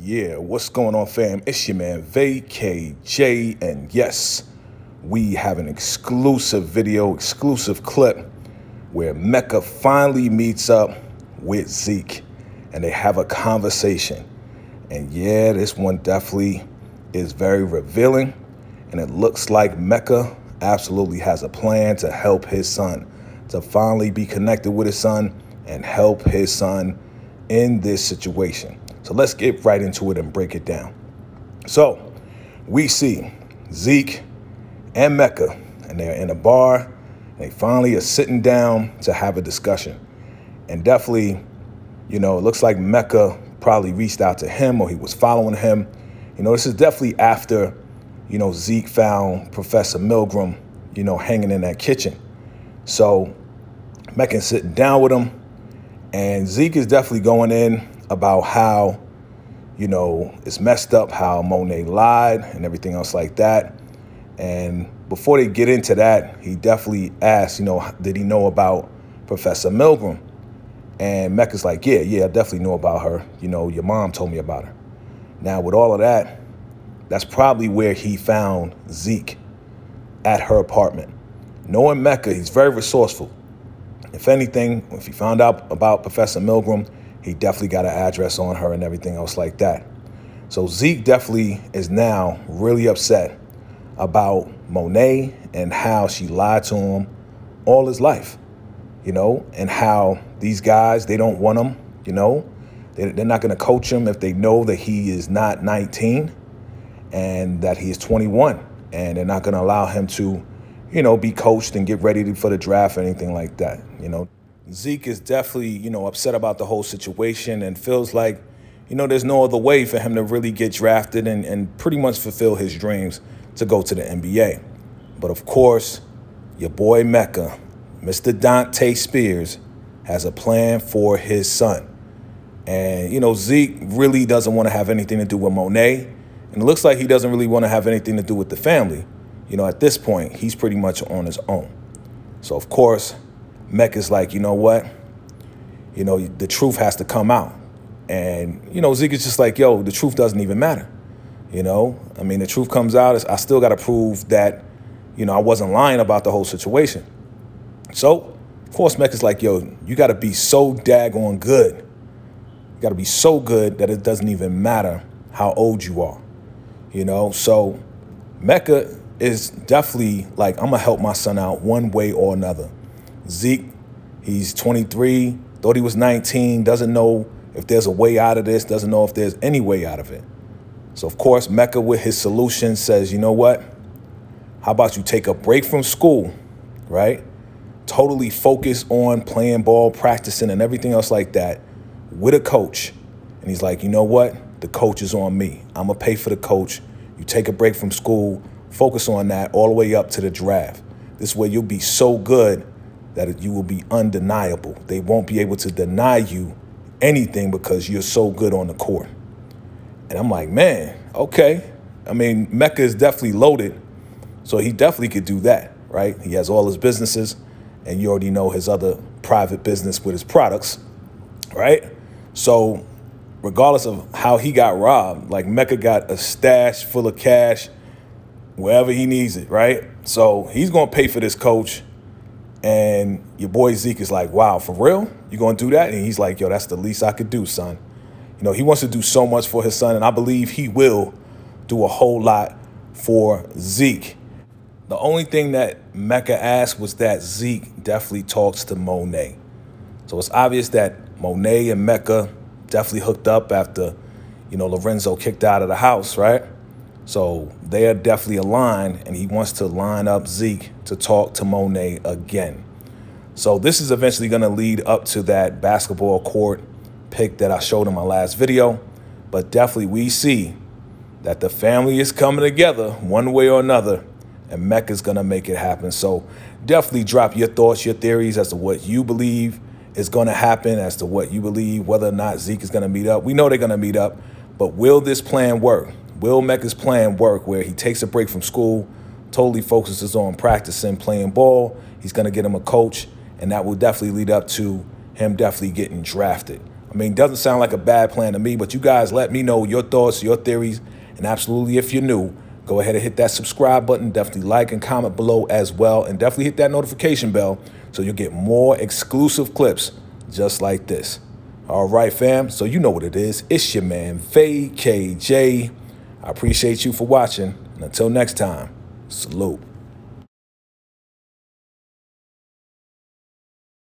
Yeah, what's going on, fam? It's your man VACAY-J, and yes, we have an exclusive video, exclusive clip where Mecca finally meets up with Zeke and they have a conversation. And yeah, this one definitely is very revealing, and it looks like Mecca absolutely has a plan to help his son, to finally be connected with his son and help his son in this situation. So let's get right into it and break it down. So we see Zeke and Mecca, and they're in a bar, and they finally are sitting down to have a discussion. And definitely, you know, it looks like Mecca probably reached out to him, or he was following him. You know, this is definitely after, you know, Zeke found Professor Milgram, you know, hanging in that kitchen. So Mecca's sitting down with him, and Zeke is definitely going in about how, you know, it's messed up how Monet lied and everything else like that. And before they get into that, he definitely asked, you know, did he know about Professor Milgram? And Mecca's like, yeah, I definitely know about her. You know, your mom told me about her. Now, with all of that, that's probably where he found Zeke, at her apartment. Knowing Mecca, he's very resourceful. If anything, if he found out about Professor Milgram, he definitely got an address on her and everything else like that. So Zeke definitely is now really upset about Monet and how she lied to him all his life, you know, and how these guys, they don't want him, you know. They're not going to coach him if they know that he is not 19 and that he is 21. And they're not going to allow him to, you know, be coached and get ready for the draft or anything like that, you know. Zeke is definitely, you know, upset about the whole situation and feels like, you know, there's no other way for him to really get drafted and pretty much fulfill his dreams to go to the NBA. But of course, your boy Mecca, Mr. Dante Spears, has a plan for his son. And, you know, Zeke really doesn't want to have anything to do with Monet. And it looks like he doesn't really want to have anything to do with the family. You know, at this point, he's pretty much on his own. So, of course, Mecca's like, you know what? You know, the truth has to come out. And, you know, Zeke is just like, yo, the truth doesn't even matter. You know, I mean, the truth comes out. I still got to prove that, you know, I wasn't lying about the whole situation. So, of course, Mecca's like, yo, you got to be so daggone good. You got to be so good that it doesn't even matter how old you are. You know, so Mecca is definitely like, I'm going to help my son out one way or another. Zeke, he's 23, thought he was 19, doesn't know if there's a way out of this, doesn't know if there's any way out of it. So, of course, Mecca with his solution says, you know what? How about you take a break from school, right? Totally focus on playing ball, practicing, and everything else like that with a coach. And he's like, you know what? The coach is on me. I'm going to pay for the coach. You take a break from school, focus on that all the way up to the draft. This way you'll be so good that you will be undeniable. They won't be able to deny you anything because you're so good on the court. And I'm like, man, okay. I mean, Mecca is definitely loaded, so he definitely could do that, right? He has all his businesses, and you already know his other private business with his products, right? So regardless of how he got robbed, like Mecca got a stash full of cash wherever he needs it, right? So he's going to pay for this coach. And your boy Zeke is like, wow, for real? You going to do that? And he's like, yo, that's the least I could do, son. You know, he wants to do so much for his son, and I believe he will do a whole lot for Zeke. The only thing that Mecca asked was that Zeke definitely talks to Monet. So it's obvious that Monet and Mecca definitely hooked up after, you know, Lorenzo kicked out of the house, right? So they are definitely aligned, and he wants to line up Zeke to talk to Monet again. So this is eventually going to lead up to that basketball court pick that I showed in my last video. But definitely we see that the family is coming together one way or another, and Mecca's going to make it happen. So definitely drop your thoughts, your theories as to what you believe is going to happen, as to what you believe, whether or not Zeke is going to meet up. We know they're going to meet up, but will this plan work? Will Mecca's plan work where he takes a break from school, totally focuses on practicing, playing ball? He's going to get him a coach, and that will definitely lead up to him definitely getting drafted. I mean, doesn't sound like a bad plan to me, but you guys let me know your thoughts, your theories, and absolutely, if you're new, go ahead and hit that subscribe button. Definitely like and comment below as well, and definitely hit that notification bell so you'll get more exclusive clips just like this. All right, fam, so you know what it is. It's your man, VACAY-J. I appreciate you for watching, and until next time, salute.